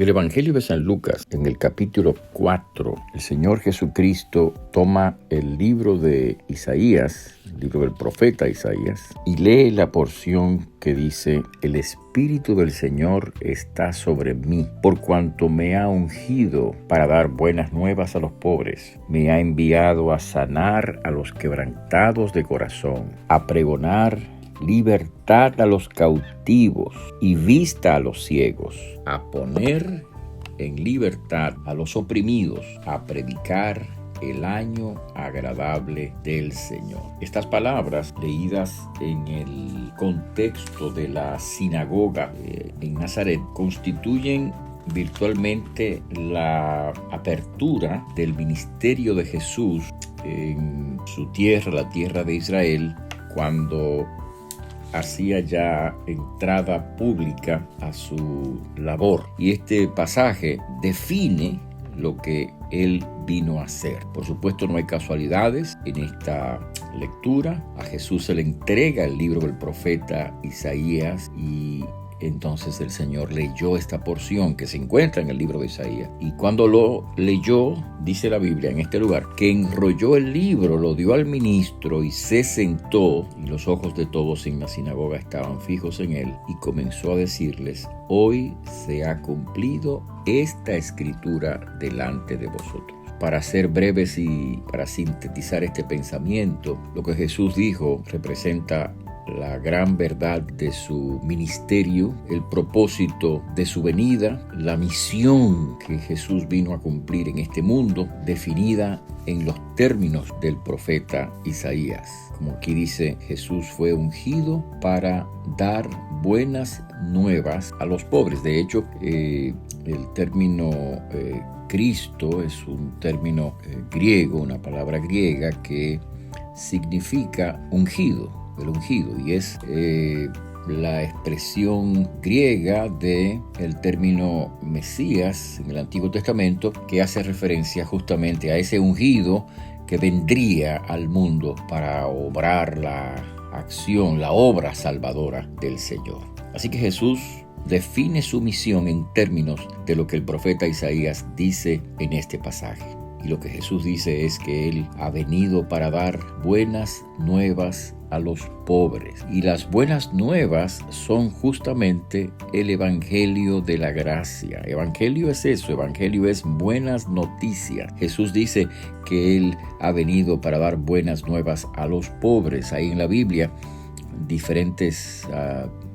El Evangelio de San Lucas, en el capítulo 4, el Señor Jesucristo toma el libro de Isaías, el libro del profeta Isaías, y lee la porción que dice: el Espíritu del Señor está sobre mí, por cuanto me ha ungido para dar buenas nuevas a los pobres. Me ha enviado a sanar a los quebrantados de corazón, a pregonar libertad a los cautivos y vista a los ciegos, a poner en libertad a los oprimidos, a predicar el año agradable del Señor. Estas palabras, leídas en el contexto de la sinagoga en Nazaret, constituyen virtualmente la apertura del ministerio de Jesús en su tierra, la tierra de Israel, cuando hacía ya entrada pública a su labor. Y este pasaje define lo que él vino a hacer. Por supuesto, no hay casualidades en esta lectura. A Jesús se le entrega el libro del profeta Isaías y entonces el Señor leyó esta porción que se encuentra en el libro de Isaías. Y cuando lo leyó, dice la Biblia en este lugar, que enrolló el libro, lo dio al ministro y se sentó, y los ojos de todos en la sinagoga estaban fijos en él, y comenzó a decirles: hoy se ha cumplido esta escritura delante de vosotros. Para ser breves y para sintetizar este pensamiento, lo que Jesús dijo representa la gran verdad de su ministerio, el propósito de su venida, la misión que Jesús vino a cumplir en este mundo, definida en los términos del profeta Isaías. Como aquí dice, Jesús fue ungido para dar buenas nuevas a los pobres. De hecho, el término Cristo es un término griego, una palabra griega que significa ungido. El ungido, y es la expresión griega del término Mesías en el Antiguo Testamento, que hace referencia justamente a ese ungido que vendría al mundo para obrar la acción, la obra salvadora del Señor. Así que Jesús define su misión en términos de lo que el profeta Isaías dice en este pasaje. Y lo que Jesús dice es que Él ha venido para dar buenas nuevas a los pobres. Y las buenas nuevas son justamente el Evangelio de la gracia. Evangelio es eso, Evangelio es buenas noticias. Jesús dice que Él ha venido para dar buenas nuevas a los pobres. Hay en la Biblia diferentes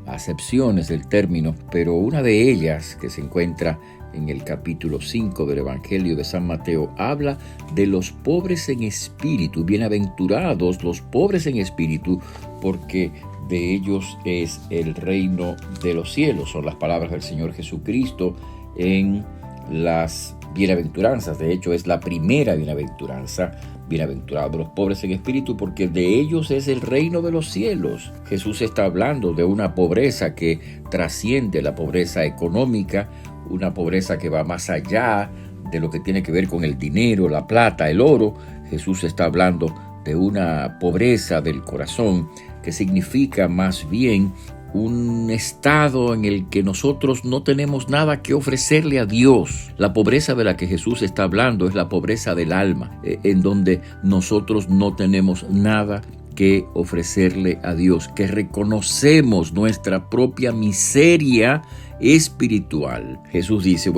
acepciones del término, pero una de ellas que se encuentra en el capítulo 5 del Evangelio de San Mateo habla de los pobres en espíritu. Bienaventurados los pobres en espíritu, porque de ellos es el reino de los cielos. Son las palabras del Señor Jesucristo en las bienaventuranzas. De hecho, es la primera bienaventuranza. Bienaventurados los pobres en espíritu, porque de ellos es el reino de los cielos. Jesús está hablando de una pobreza que trasciende la pobreza económica, una pobreza que va más allá de lo que tiene que ver con el dinero, la plata, el oro. Jesús está hablando de una pobreza del corazón que significa más bien un estado en el que nosotros no tenemos nada que ofrecerle a Dios. La pobreza de la que Jesús está hablando es la pobreza del alma, en donde nosotros no tenemos nada que ofrecerle a Dios, que reconocemos nuestra propia miseria espiritual. Jesús dice,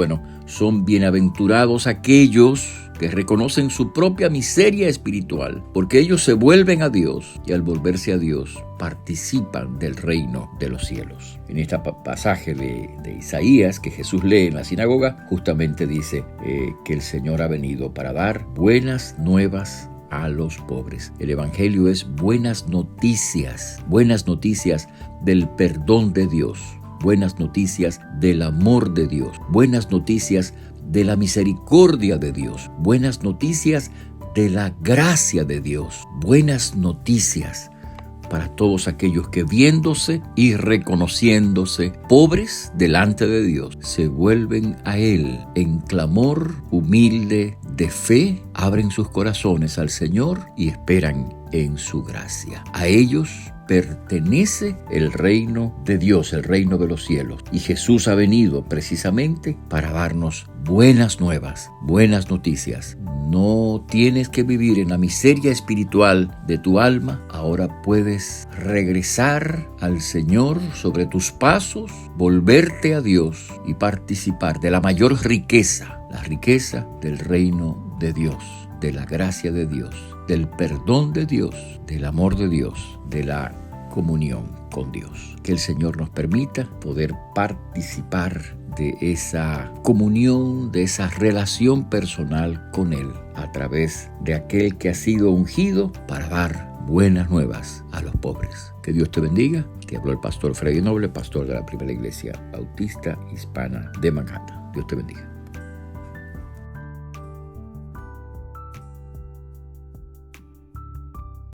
son bienaventurados aquellos que reconocen su propia miseria espiritual, porque ellos se vuelven a Dios y al volverse a Dios participan del reino de los cielos. En este pasaje de Isaías que Jesús lee en la sinagoga, justamente dice que el Señor ha venido para dar buenas nuevas a los pobres. El Evangelio es buenas noticias del perdón de Dios, buenas noticias del amor de Dios, buenas noticias de la misericordia de Dios, buenas noticias de la gracia de Dios, buenas noticias para todos aquellos que, viéndose y reconociéndose pobres delante de Dios, se vuelven a Él en clamor humilde de fe, abren sus corazones al Señor y esperan en su gracia. A ellos pertenece el reino de Dios, el reino de los cielos. Y Jesús ha venido precisamente para darnos buenas nuevas, buenas noticias. No tienes que vivir en la miseria espiritual de tu alma. Ahora puedes regresar al Señor sobre tus pasos, volverte a Dios y participar de la mayor riqueza, la riqueza del reino de Dios, de la gracia de Dios, del perdón de Dios, del amor de Dios, de la comunión con Dios. Que el Señor nos permita poder participar de esa comunión, de esa relación personal con Él, a través de aquel que ha sido ungido para dar buenas nuevas a los pobres. Que Dios te bendiga. Te habló el pastor Freddy Noble, pastor de la Primera Iglesia Bautista Hispana de Manhattan. Dios te bendiga.